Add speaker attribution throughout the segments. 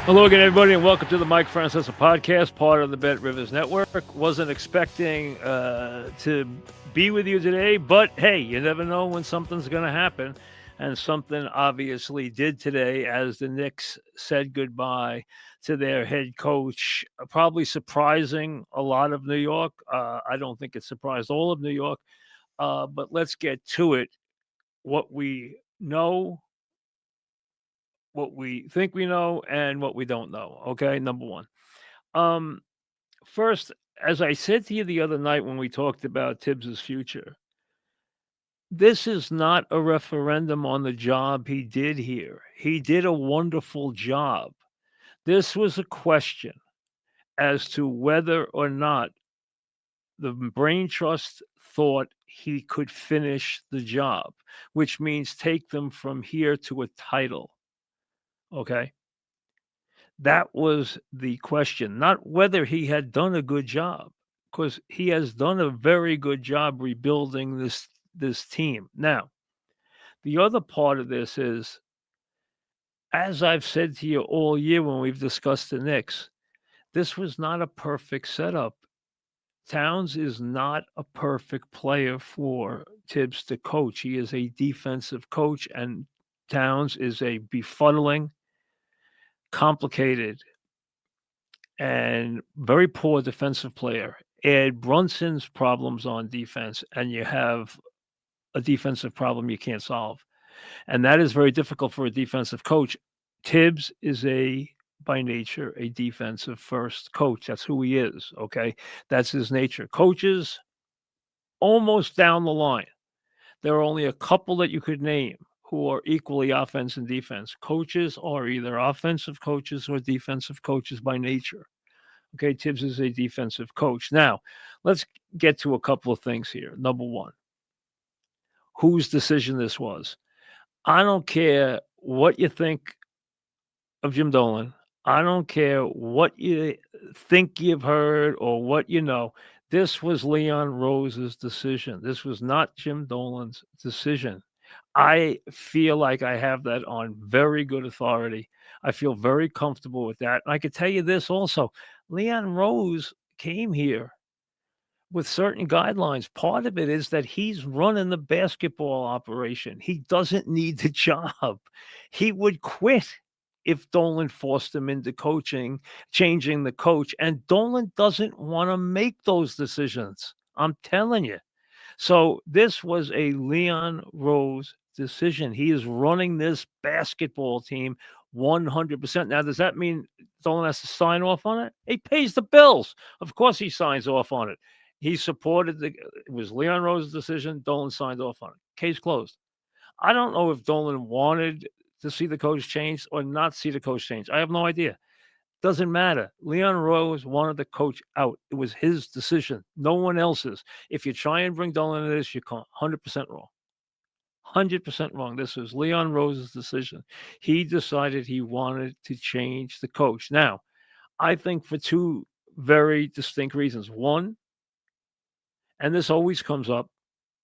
Speaker 1: Hello again, everybody, and welcome to the Mike Francesa podcast, part of the Bet Rivers Network. Wasn't expecting to be with you today, but hey, you never know when something's going to happen. And something obviously did today as the Knicks said goodbye to their head coach, probably surprising a lot of New York. I don't think it surprised all of New York, but let's get to it. What we know, what we think we know, and what we don't know. Okay, number one. Um, First, as I said to you the other night when we talked about Tibbs's future, this is not a referendum on the job he did here. He did a wonderful job. This was a question as to whether or not the brain trust thought he could finish the job, which means take them from here to a title. Okay. That was the question, not whether he had done a good job, because he has done a very good job rebuilding this team. Now, the other part of this is, as I've said to you all year when we've discussed the Knicks, this was not a perfect setup. Towns is not a perfect player for Tibbs to coach. He is a defensive coach, and Towns is a befuddling, complicated, and very poor defensive player. Add Brunson's problems on defense, and you have a defensive problem you can't solve. And that is very difficult for a defensive coach. Tibbs is by nature, a defensive first coach. That's who he is. Okay. That's his nature. Coaches almost down the line. There are only a couple that you could name who are equally offense and defense. Coaches are either offensive coaches or defensive coaches by nature. Okay, Tibbs is a defensive coach. Now, let's get to a couple of things here. Number one, whose decision this was. I don't care what you think of Jim Dolan. I don't care what you think you've heard or what you know. This was Leon Rose's decision. This was not Jim Dolan's decision. I feel like I have that on very good authority. I feel very comfortable with that. And I could tell you this also. Leon Rose came here with certain guidelines. Part of it is that he's running the basketball operation. He doesn't need the job. He would quit if Dolan forced him into coaching, changing the coach. And Dolan doesn't want to make those decisions. I'm telling you. So this was a Leon Rose decision. He is running this basketball team 100%. Now, does that mean Dolan has to sign off on it? He pays the bills. Of course he signs off on it. He supported it was Leon Rose's decision. Dolan signed off on it. Case closed. I don't know if Dolan wanted to see the coach change or not see the coach change. I have no idea. Doesn't matter. Leon Rose wanted the coach out. It was his decision, no one else's. If you try and bring Dolan into this, you're 100% wrong. 100% wrong. This was Leon Rose's decision. He decided he wanted to change the coach. Now, I think for two very distinct reasons. One, and this always comes up,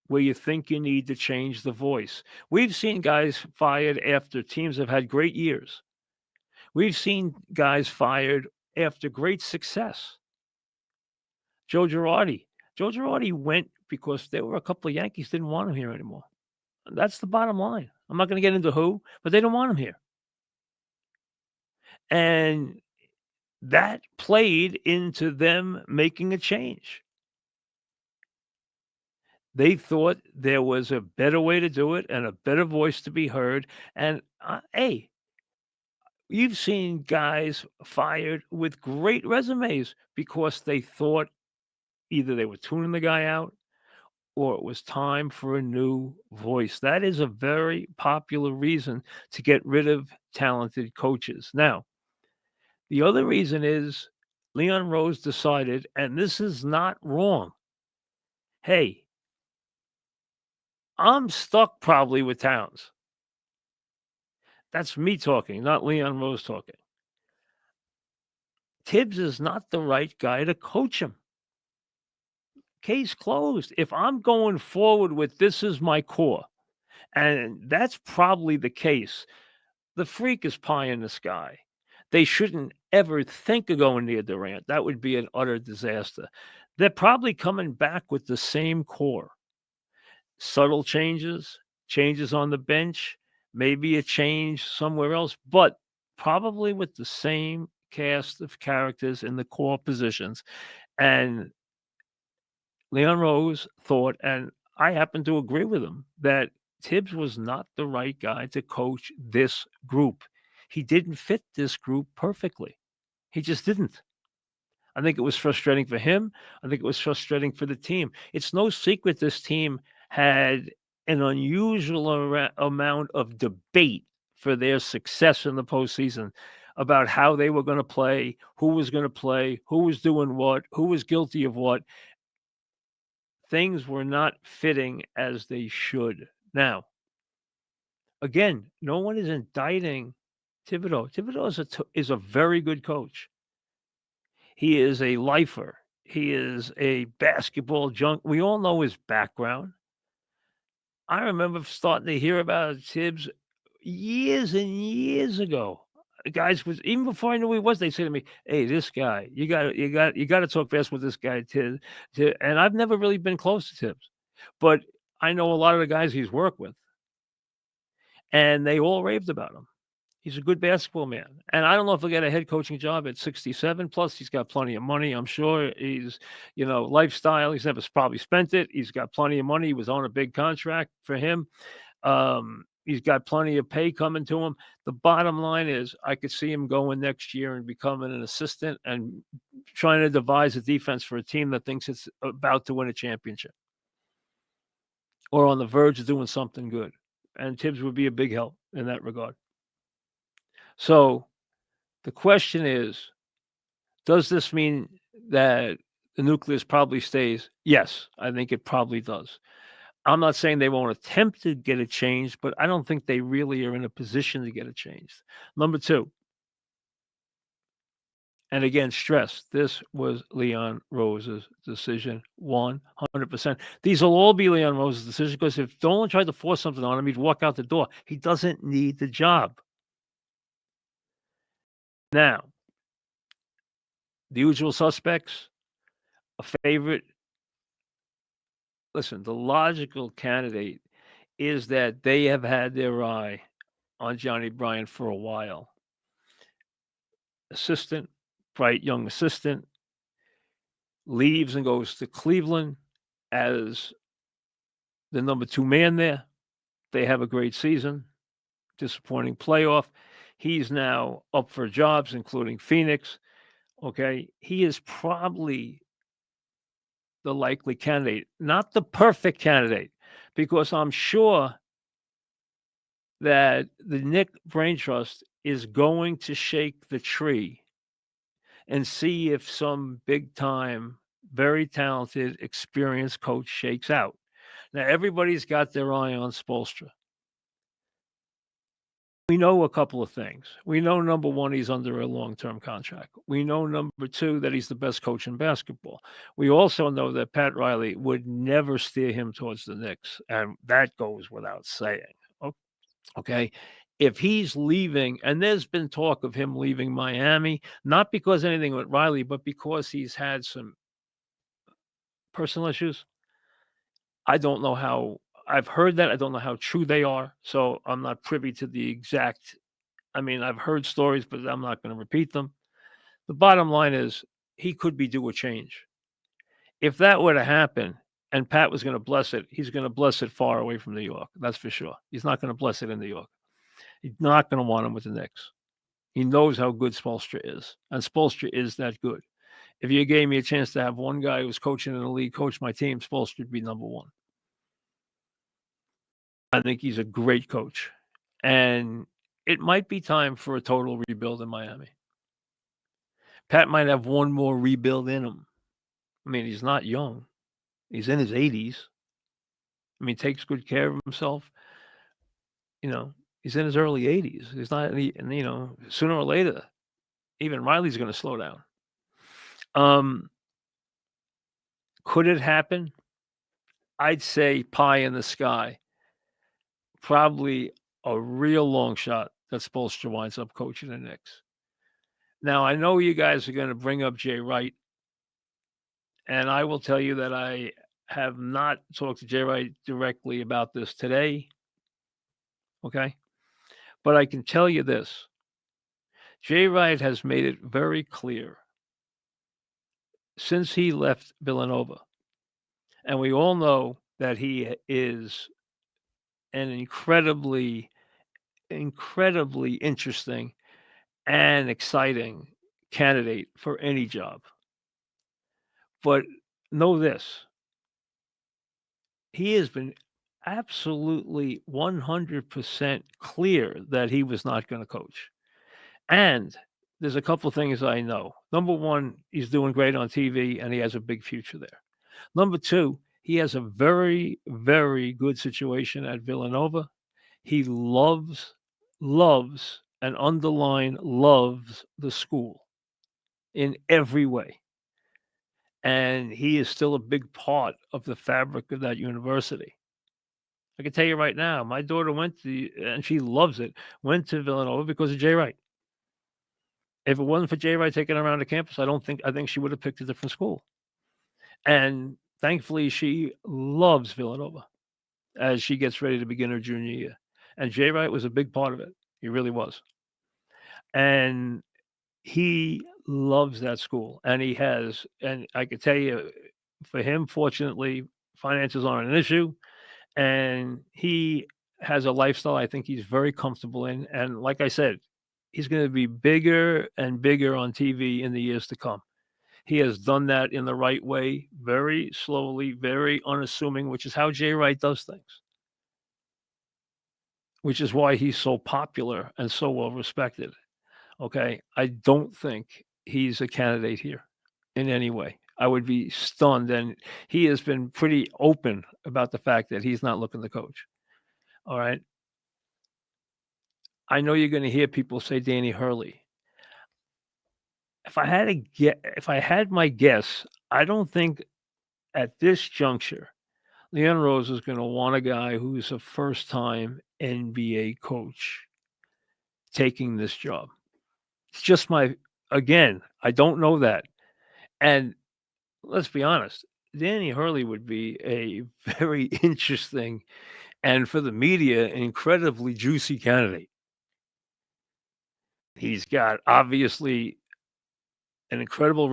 Speaker 1: where you think you need to change the voice. We've seen guys fired after teams have had great years. We've seen guys fired after great success. Joe Girardi. Joe Girardi went because there were a couple of Yankees didn't want him here anymore. That's the bottom line. I'm not going to get into who, but they don't want him here. And that played into them making a change. They thought there was a better way to do it and a better voice to be heard. And hey, you've seen guys fired with great resumes because they thought either they were tuning the guy out or it was time for a new voice. That is a very popular reason to get rid of talented coaches. Now, the other reason is Leon Rose decided, and this is not wrong. Hey, I'm stuck probably with Towns. That's me talking, not Leon Rose talking. Tibbs is not the right guy to coach him. Case closed. If I'm going forward with this is my core, and that's probably the case, the freak is pie in the sky. They shouldn't ever think of going near Durant. That would be an utter disaster. They're probably coming back with the same core. Subtle changes, changes on the bench, maybe a change somewhere else, but probably with the same cast of characters in the core positions. And Leon Rose thought, and I happen to agree with him, that Tibbs was not the right guy to coach this group. He didn't fit this group perfectly. He just didn't. I think it was frustrating for him. I think it was frustrating for the team. It's no secret this team had an unusual amount of debate for their success in the postseason about how they were going to play, who was going to play, who was doing what, who was guilty of what. Things were not fitting as they should. Now, again, no one is indicting Thibodeau. Thibodeau is a very good coach. He is a lifer. He is a basketball junk. We all know his background. I remember starting to hear about Tibbs years and years ago. Guys was even before I knew who he was, they say to me, "Hey, this guy, you got to talk fast with this guy, Tibbs." And I've never really been close to Tibbs, but I know a lot of the guys he's worked with, and they all raved about him. He's a good basketball man, and I don't know if he'll get a head coaching job at 67. Plus, he's got plenty of money. I'm sure he's, lifestyle. He's never probably spent it. He's got plenty of money. He was on a big contract for him. He's got plenty of pay coming to him. The bottom line is, I could see him going next year and becoming an assistant and trying to devise a defense for a team that thinks it's about to win a championship or on the verge of doing something good. And Tibbs would be a big help in that regard. So the question is, does this mean that the nucleus probably stays? Yes, I think it probably does. I'm not saying they won't attempt to get it changed, but I don't think they really are in a position to get it changed. Number two, and again, stress, this was Leon Rose's decision, 100%. These will all be Leon Rose's decision because if Dolan tried to force something on him, he'd walk out the door. He doesn't need the job. Now, the usual suspects, a favorite. Listen, the logical candidate is that they have had their eye on Johnny Bryant for a while. Assistant, bright young assistant, leaves and goes to Cleveland as the number 2 man there. They have a great season, disappointing playoff. He's now up for jobs, including Phoenix. Okay. He is probably the likely candidate, not the perfect candidate, because I'm sure that the Nick Brain Trust is going to shake the tree and see if some big time, very talented, experienced coach shakes out. Now, everybody's got their eye on Spoelstra. We know a couple of things. We know, number one, he's under a long-term contract. We know, number two, that he's the best coach in basketball. We also know that Pat Riley would never steer him towards the Knicks, and that goes without saying. Okay. If he's leaving, and there's been talk of him leaving Miami, not because anything with Riley, but because he's had some personal issues. I don't know how I've heard that. I don't know how true they are. So I'm not privy to the exact. I mean, I've heard stories, but I'm not going to repeat them. The bottom line is he could be due a change. If that were to happen and Pat was going to bless it, he's going to bless it far away from New York. That's for sure. He's not going to bless it in New York. He's not going to want him with the Knicks. He knows how good Spoelstra is, and Spoelstra is that good. If you gave me a chance to have one guy who's coaching in the league coach my team, Spoelstra would be number one. I think he's a great coach, and it might be time for a total rebuild in Miami. Pat might have one more rebuild in him. I mean, he's not young. He's in his 80s. I mean, takes good care of himself. He's in his early 80s. He's not, and sooner or later, even Riley's going to slow down. Could it happen? I'd say pie in the sky. Probably a real long shot that Spoelstra winds up coaching the Knicks. Now, I know you guys are going to bring up Jay Wright, and I will tell you that I have not talked to Jay Wright directly about this today. Okay. But I can tell you this: Jay Wright has made it very clear since he left Villanova, and we all know that he is an incredibly interesting and exciting candidate for any job. But know this: he has been absolutely 100% clear that he was not going to coach. And there's a couple things I know. Number one, he's doing great on TV and he has a big future there. Number two, he has a very, very good situation at Villanova. He loves, and underline loves the school in every way. And he is still a big part of the fabric of that university. I can tell you right now, my daughter went to, and she loves it, went to Villanova because of Jay Wright. If it wasn't for Jay Wright taking her around the campus, I think she would have picked a different school. And thankfully, she loves Villanova as she gets ready to begin her junior year. And Jay Wright was a big part of it. He really was. And he loves that school. And he has, and I can tell you, for him, fortunately, finances aren't an issue. And he has a lifestyle I think he's very comfortable in. And like I said, he's going to be bigger and bigger on TV in the years to come. He has done that in the right way, very slowly, very unassuming, which is how Jay Wright does things, which is why he's so popular and so well respected. Okay. I don't think he's a candidate here in any way. I would be stunned. And he has been pretty open about the fact that he's not looking to coach. All right. I know you're going to hear people say Danny Hurley. If I had my guess, I don't think at this juncture Leon Rose is going to want a guy who's a first-time NBA coach taking this job. It's just again, I don't know that. And let's be honest, Danny Hurley would be a very interesting and for the media, incredibly juicy candidate. He's got obviously an incredible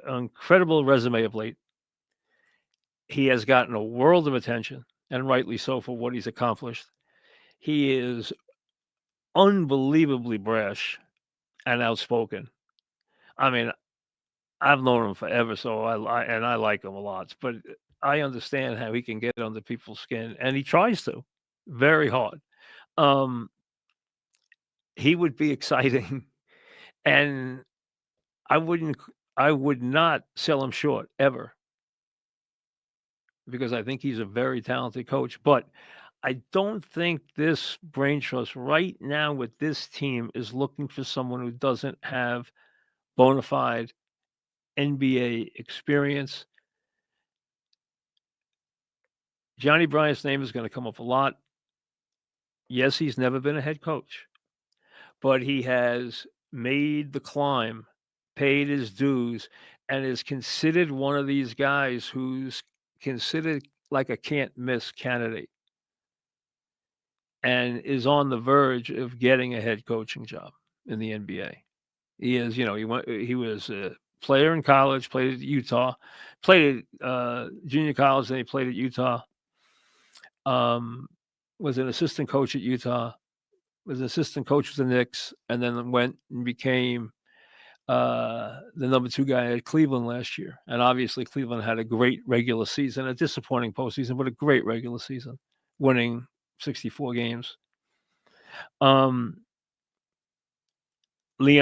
Speaker 1: incredible resume of late. He has gotten a world of attention, and rightly so for what he's accomplished. He is unbelievably brash and outspoken. I mean, I've known him forever, so I like him a lot. But I understand how he can get under people's skin, and he tries to very hard. He would be exciting, and I would not sell him short ever because I think he's a very talented coach. But I don't think this brain trust right now with this team is looking for someone who doesn't have bona fide NBA experience. Johnny Bryant's name is going to come up a lot. Yes, he's never been a head coach, but he has made the climb, paid his dues, and is considered one of these guys who's considered like a can't miss candidate and is on the verge of getting a head coaching job in the NBA. He is, he was a player in college, played at Utah, played at junior college, then he played at Utah. Was an assistant coach at Utah, was an assistant coach with the Knicks, and then went and became the number 2 guy at Cleveland last year. And obviously Cleveland had a great regular season, a disappointing postseason, but a great regular season, winning 64 games. Leon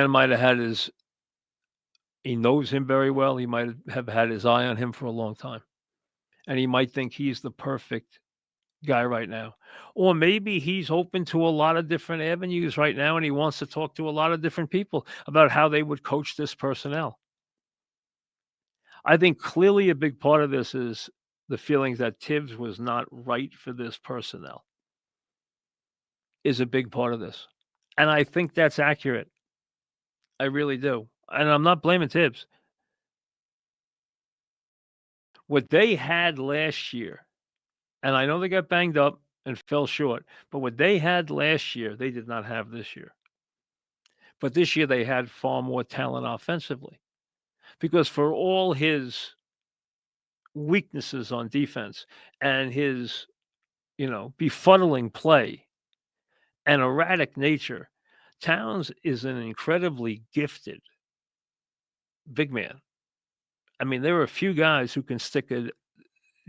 Speaker 1: might have had he knows him very well. He might have had his eye on him for a long time. And he might think he's the perfect guy right now. Or maybe he's open to a lot of different avenues right now and he wants to talk to a lot of different people about how they would coach this personnel. I think clearly a big part of this is the feelings that Tibbs was not right for this personnel is a big part of this. And I think that's accurate. I really do, and I'm not blaming Tibbs. What they had last year, and I know they got banged up and fell short, but what they had last year, they did not have this year. But this year, they had far more talent offensively because for all his weaknesses on defense and his, befuddling play and erratic nature, Towns is an incredibly gifted big man. I mean, there are a few guys who can stick a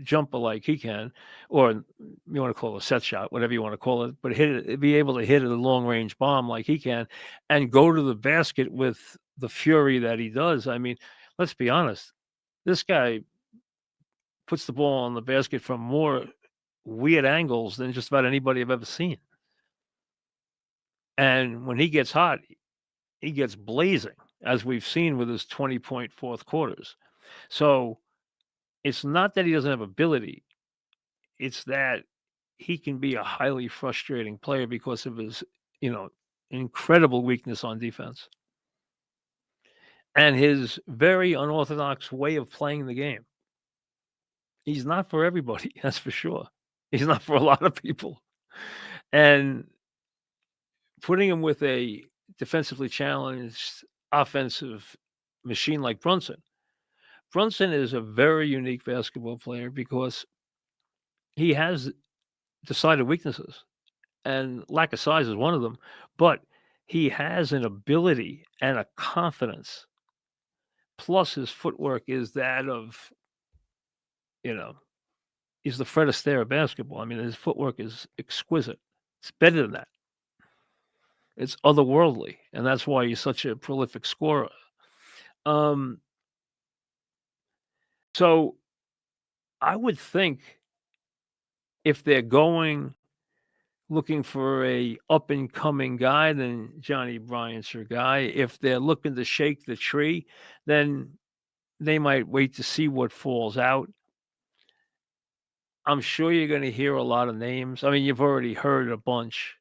Speaker 1: jumper like he can, or you want to call it a set shot, whatever you want to call it, but be able to hit a long range bomb like he can, and go to the basket with the fury that he does. I mean, let's be honest, this guy puts the ball on the basket from more weird angles than just about anybody I've ever seen. And when he gets hot, he gets blazing, as we've seen with his 20-point fourth quarters. So it's not that he doesn't have ability, it's that he can be a highly frustrating player because of his, you know, incredible weakness on defense and his very unorthodox way of playing the game. He's not for everybody, that's for sure. He's not for a lot of people. And putting him with a defensively challenged offensive machine like Brunson. Brunson is a very unique basketball player because he has decided weaknesses, and lack of size is one of them, but he has an ability and a confidence. Plus, his footwork is that of, you know, he's the Fred Astaire of basketball. I mean, his footwork is exquisite. It's better than that. It's otherworldly, and that's why he's such a prolific scorer. Um, so I would think if they're looking for a up and coming guy, then Johnny Bryant's your guy. If they're looking to shake the tree, then they might wait to see what falls out. I'm sure you're going to hear a lot of names. I mean, you've already heard a bunch.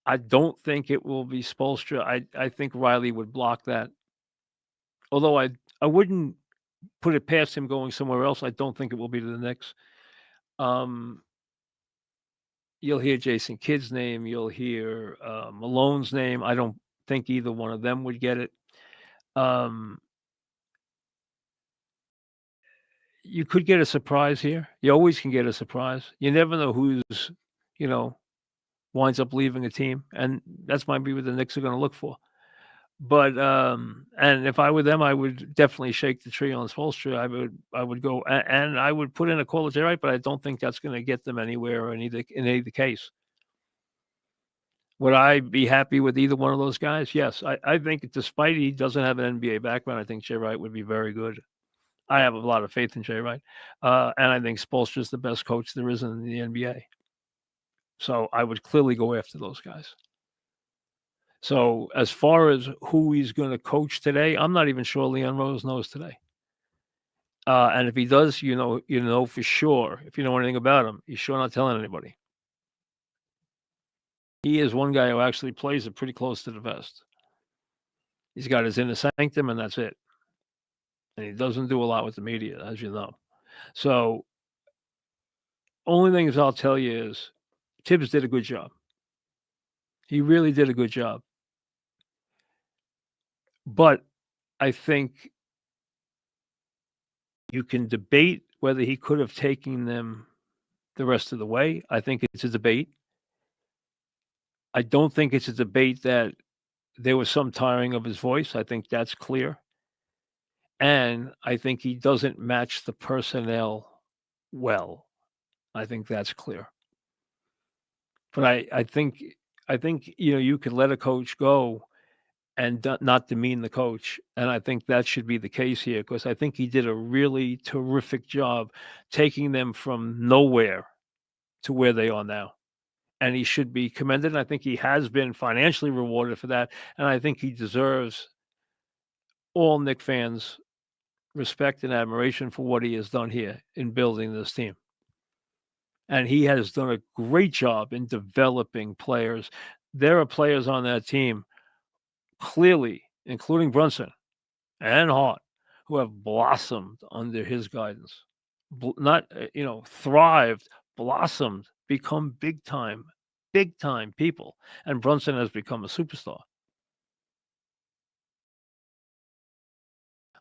Speaker 1: I don't think it will be Spoelstra. I think Riley would block that. Although I wouldn't put it past him going somewhere else. I don't think it will be to the Knicks. You'll hear Jason Kidd's name. You'll hear Malone's name. I don't think either one of them would get it. You could get a surprise here. You always can get a surprise. You never know who's, you know, winds up leaving a team, and that's might be what the Knicks are going to look for. But and if I were them, I would definitely shake the tree on Spoelstra. I would go and I would put in a call to Wright, but I don't think that's going to get them anywhere in any case. Would I be happy with either one of those guys? Yes. I think despite he doesn't have an NBA background, I think Jay Wright would be very good. I have a lot of faith in Jay Wright. And I think Spoelstra is the best coach there is in the NBA. So I would clearly go after those guys. So as far as who he's going to coach today, I'm not even sure Leon Rose knows today. And if he does, you know for sure. If you know anything about him, he's sure not telling anybody. He is one guy who actually plays it pretty close to the vest. He's got his inner sanctum, and that's it. And he doesn't do a lot with the media, as you know. So, only things I'll tell you is Tibbs did a good job. He really did a good job. But I think you can debate whether he could have taken them the rest of the way. I think it's a debate. I don't think it's a debate that there was some tiring of his voice. I think that's clear. And I think he doesn't match the personnel well. I think that's clear. But I think you can let a coach go and not demean the coach, and I think that should be the case here because I think he did a really terrific job taking them from nowhere to where they are now. And he should be commended. And I think he has been financially rewarded for that. And I think he deserves all Knick fans' respect and admiration for what he has done here in building this team. And he has done a great job in developing players. There are players on that team clearly, including Brunson and Hart, who have blossomed under his guidance. Not, thrived, blossomed, become big time people. And Brunson has become a superstar.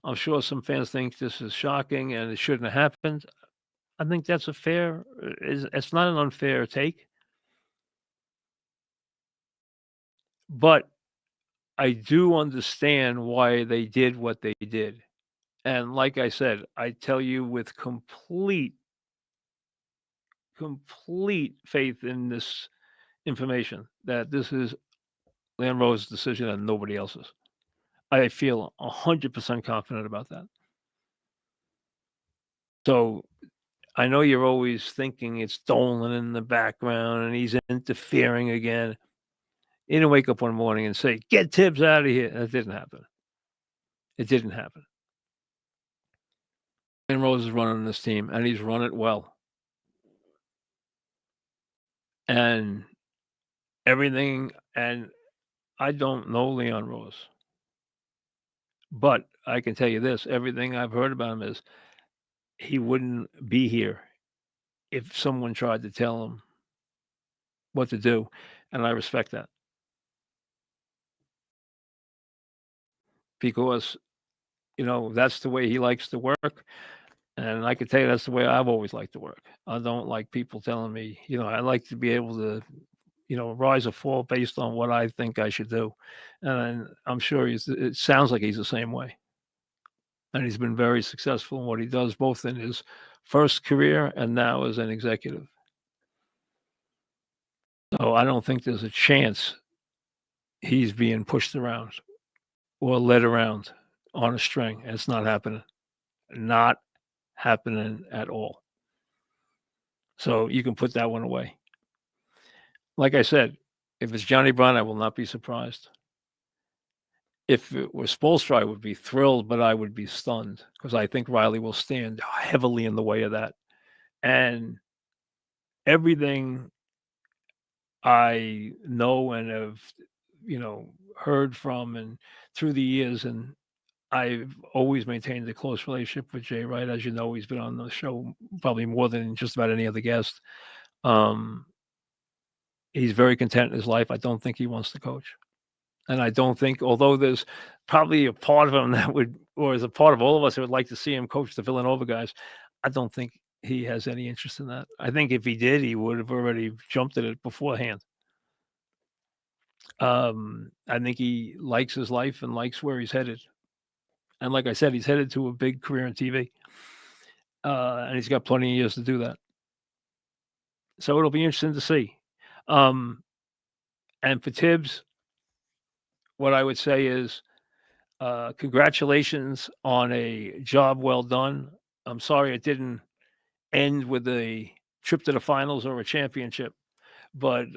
Speaker 1: I'm sure some fans think this is shocking and it shouldn't have happened. I think that's a fair, it's not an unfair take, but I do understand why they did what they did. And like I said, I tell you with complete faith in this information that this is Leon Rose's decision and nobody else's. I feel 100% confident about that. So I know you're always thinking it's Dolan in the background and he's interfering again. He didn't wake up one morning and say, "Get Tibbs out of here." That didn't happen. It didn't happen. Leon Rose is running this team, and he's run it well. And everything, and I don't know Leon Rose, but I can tell you this: everything I've heard about him is he wouldn't be here if someone tried to tell him what to do, and I respect that because that's the way he likes to work, and I can tell you that's the way I've always liked to work. I don't like people telling me, I like to be able to, rise or fall based on what I think I should do, and I'm sure it sounds like he's the same way, and he's been very successful in what he does, both in his first career and now as an executive. So I don't think there's a chance he's being pushed around or led around on a string. It's not happening. Not happening at all. So you can put that one away. Like I said, if it's Johnny Brown, I will not be surprised. If it was Spoelstra, I would be thrilled, but I would be stunned because I think Riley will stand heavily in the way of that. And everything I know and have, heard from and through the years, and I've always maintained a close relationship with Jay Wright. As you know, he's been on the show probably more than just about any other guest. He's very content in his life. I don't think he wants to coach. And I don't think, although there's probably a part of him that would, or is a part of all of us that would like to see him coach the Villanova guys, I don't think he has any interest in that. I think if he did, he would have already jumped at it beforehand. I think he likes his life and likes where he's headed. And like I said, he's headed to a big career in TV. And he's got plenty of years to do that. So it'll be interesting to see. And for Tibbs, what I would say is congratulations on a job well done. I'm sorry it didn't end with a trip to the finals or a championship, but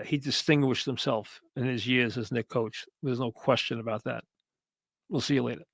Speaker 1: he distinguished himself in his years as Knicks coach. There's no question about that. We'll see you later.